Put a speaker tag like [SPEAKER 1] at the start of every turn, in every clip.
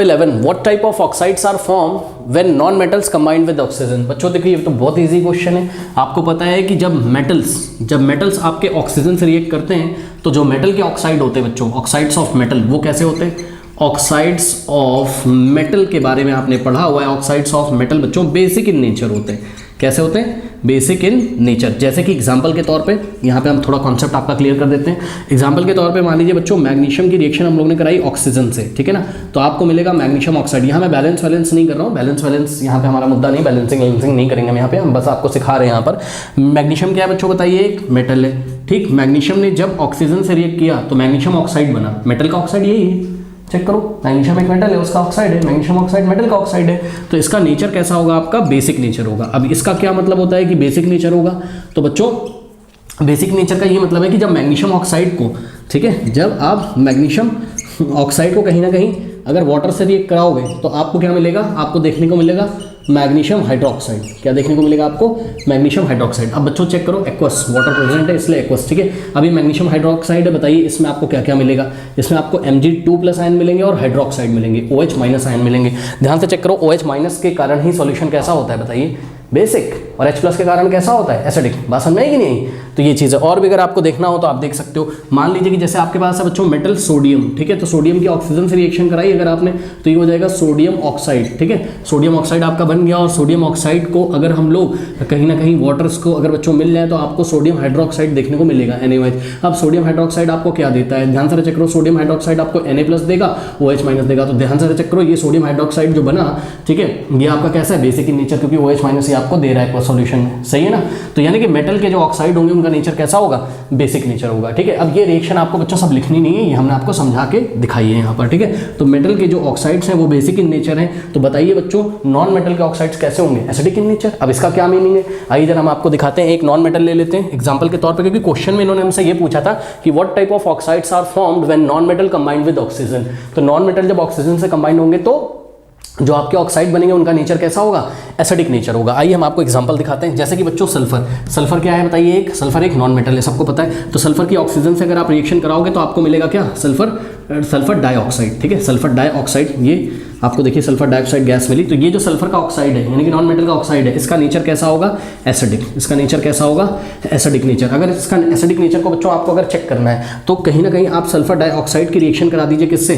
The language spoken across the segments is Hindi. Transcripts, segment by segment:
[SPEAKER 1] 11 what type of oxides are form when non metals combined with oxygen. बच्चों देखिए ये तो बहुत इजी क्वेश्चन है। आपको पता है कि जब मेटल्स आपके ऑक्सीजन से रिएक्ट करते हैं तो जो मेटल के ऑक्साइड होते हैं बच्चों, ऑक्साइड्स ऑफ मेटल, वो कैसे होते हैं? ऑक्साइड्स ऑफ मेटल के बारे में आपने पढ़ा हुआ है। ऑक्साइड्स ऑफ मेटल बच्चों बेसिक इन नेचर होते हैं। कैसे होते हैं? Basic in nature. जैसे कि एग्जांपल के तौर पे यहाँ पे हम थोड़ा कॉन्सेप्ट आपका क्लियर कर देते हैं। एग्जांपल के तौर पे मान लीजिए बच्चों मैग्नीशियम की रिएक्शन हम लोगों ने कराई ऑक्सीजन से, ठीक है ना, तो आपको मिलेगा मैग्नीशियम ऑक्साइड। यहाँ मैं बैलेंस नहीं कर रहा हूँ, बैलेंस यहाँ पे हमारा मुद्दा नहीं, बैलेंसिंग नहीं करेंगे हम यहाँ पे, हम बस आपको सिखा रहे हैं। यहाँ पर मैग्नीशियम क्या है बच्चों बताइए? एक मेटल है, ठीक। मैग्नीशियम ने जब ऑक्सीजन से रिएक्ट किया तो मैग्नीशियम ऑक्साइड बना। मेटल का ऑक्साइड यही है, चेक करो, मैग्नीशियम एक मेटल है, उसका ऑक्साइड है, मैग्नीशियम ऑक्साइड मेटल का ऑक्साइड है, तो इसका नेचर कैसा होगा? आपका बेसिक नेचर होगा। अब इसका क्या मतलब होता है कि बेसिक नेचर होगा? तो बच्चों बेसिक नेचर का ये मतलब है कि जब मैग्नीशियम ऑक्साइड को, ठीक है, जब आप मैग्नीशियम ऑक्साइड को कहीं ना कहीं अगर वाटर से रिएक्ट कराओगे तो आपको क्या मिलेगा? आपको देखने को मिलेगा मैग्नीशियम हाइड्रोक्साइड। क्या देखने को मिलेगा आपको? Magnesium hydroxide. अब बच्चों चेक करो, एक्वस, वाटर प्रेजेंट है इसलिए एक्वस, ठीक है। अभी मैग्नीशियम हाइड्रोक्साइड है, बताइए इसमें आपको क्या क्या मिलेगा? इसमें आपको Mg2+ आयन मिलेंगे और हाइड्रोक्साइड मिलेंगे, OH- आयन मिलेंगे। ध्यान से चेक करो, OH- के कारण ही सॉल्यूशन कैसा होता है बताइए? बेसिक। और H+ के कारण कैसा होता है? एसिडिक। बात समझ में आई कि नहीं? तो ये चीज़ है। और भी अगर आपको देखना हो तो आप देख सकते हो। मान लीजिए कि जैसे आपके पास है बच्चों मेटल सोडियम, ठीक है, तो सोडियम की ऑक्सीजन से रिएक्शन कराई अगर आपने तो ये हो जाएगा सोडियम ऑक्साइड, ठीक है। सोडियम ऑक्साइड आपका बन गया। और सोडियम ऑक्साइड को अगर हम लोग कहीं ना कहीं वाटर्स को अगर बच्चों मिल जाए तो आपको सोडियम हाइड्रोक्साइड देखने को मिलेगा, Na-OH। अब सोडियम हाइड्रोक्साइड आपको क्या देता है? ध्यान से चेक करो, सोडियम हाइड्रोक्साइड आपको Na+ देगा, OH- देगा। तो ध्यान से चेक करो, ये सोडियम हाइड्रोक्साइड जो बना, ठीक है, ये आपका कैसा है? बेसिक इन नेचर, क्योंकि OH- ये आपको दे रहा है सॉल्यूशन में, सही है ना। तो यानी कि मेटल के जो ऑक्साइड होंगे उनका नेचर कैसा होगा? बेसिक नेचर होगा, ठीक है। अब ये रिएक्शन आपको बच्चों सब लिखनी नहीं है, ये हमने आपको समझा के दिखाई है यहाँ पर, ठीक है। तो मेटल के जो ऑक्साइड्स हैं वो बेसिक इन नेचर हैं। तो बताइए बच्चों नॉन मेटल के ऑक्साइड्स कैसे होंगे? Acidic in nature. अब इसका क्या मीनिंग है? आइए जरा हम आपको दिखाते हैं। एक नॉन मेटल ले लेते हैं एग्जांपल के तौर पर, क्योंकि क्वेश्चन में इन्होंने हमसे ये पूछा था कि what type of oxides are formed when non metal combined with oxygen. तो नॉन मेटल जब ऑक्सीजन से कंबाइंड होंगे तो जो आपके ऑक्साइड बनेंगे उनका नेचर कैसा होगा? एसिडिक नेचर होगा। आइए हम आपको एग्जांपल दिखाते हैं। जैसे कि बच्चों सल्फर क्या है बताइए? सल्फर एक नॉन मेटल है, सबको पता है। तो सल्फर की ऑक्सीजन से अगर आप रिएक्शन कराओगे तो आपको मिलेगा क्या? सल्फर डाइऑक्साइड, ठीक है, सल्फर डाइऑक्साइड। ये आपको देखिए सल्फर डाइऑक्साइड गैस मिली। तो ये जो सल्फर का ऑक्साइड है यानी कि नॉन मेटल का ऑक्साइड है, इसका नेचर कैसा होगा? एसिडिक। इसका नेचर कैसा होगा? Acidic nature. अगर इसका एसिडिक नेचर को बच्चों आपको अगर चेक करना है तो कहीं ना कहीं आप सल्फर डाइऑक्साइड की रिएक्शन करा दीजिए, किससे?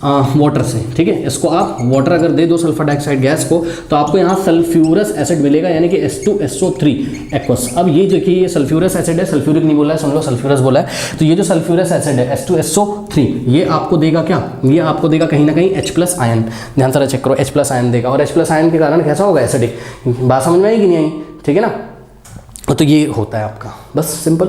[SPEAKER 1] वाटर से, ठीक है। इसको आप वाटर अगर दे दो सल्फर डाइऑक्साइड गैस को तो आपको यहाँ सल्फ्यूरस एसिड मिलेगा यानी कि H2SO3 एक्वस। अब ये देखिए ये सल्फ्यूरस एसिड है, सल्फ्यूरिक नहीं बोला है, समझ लो सल्फ्यूरस बोला है। तो ये जो सल्फ्यूरस एसिड है H2SO3 ये आपको देगा क्या? ये आपको देगा कहीं ना कहीं H+ आयन। ध्यान से चेक करो, H+ आयन देगा और H+ आयन के कारण कैसा होगा? एसिडिक। बात समझ में आई कि नहीं आई? ठीक है ना। तो ये होता है आपका, बस सिंपल,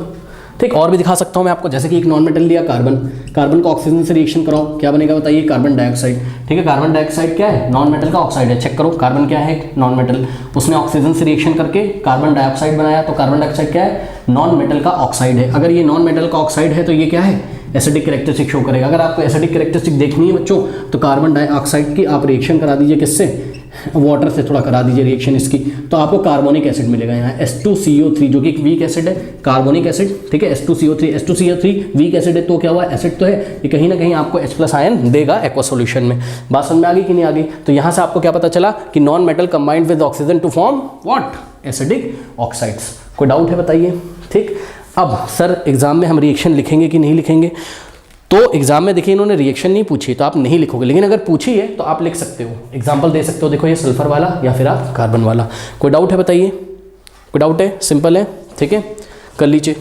[SPEAKER 1] ठीक। और भी दिखा सकता हूँ मैं आपको, जैसे कि एक नॉन मेटल लिया कार्बन को ऑक्सीजन से रिएक्शन कराओ, क्या बनेगा बताइए? कार्बन डाइऑक्साइड, ठीक है। कार्बन डाइऑक्साइड क्या है? नॉन मेटल का ऑक्साइड है। चेक करो कार्बन क्या है? Non metal. उसने ऑक्सीजन से रिएक्शन करके कार्बन डाइऑक्साइड बनाया, तो कार्बन डाइऑक्साइड क्या है? नॉन मेटल का ऑक्साइड है। अगर ये नॉन मेटल का ऑक्साइड है तो ये क्या है? एसिडिक कैरेक्टरिस्टिक शो करेगा। अगर आपको एसिडिक कैरेक्टरिस्टिक देखनी है बच्चों तो कार्बन डाइऑक्साइड की आप रिएक्शन करा दीजिए, किससे? वाटर से थोड़ा करा दीजिए रिएक्शन इसकी, तो आपको कार्बोनिक एसिड मिलेगा यहाँ H2CO3 जो कि एक वीक एसिड है, कार्बोनिक एसिड, ठीक है। H2CO3 वीक एसिड है तो क्या हुआ? एसिड तो है, ये कहीं ना कहीं आपको H+ आयन देगा एक्वा सॉल्यूशन में। बात समझ में आ गई कि नहीं आ गई? तो यहाँ से आपको क्या पता चला कि non metal combined with oxygen to form what? Acidic oxides. कोई डाउट है बताइए? ठीक। अब सर एग्जाम में हम रिएक्शन लिखेंगे कि नहीं लिखेंगे? तो एग्जाम में देखिए इन्होंने रिएक्शन नहीं पूछी तो आप नहीं लिखोगे, लेकिन अगर पूछी है तो आप लिख सकते हो, एग्जाम्पल दे सकते हो। देखो ये सल्फर वाला या फिर आप कार्बन वाला। कोई डाउट है बताइए? कोई डाउट है? सिंपल है, ठीक है, कर लीजिए।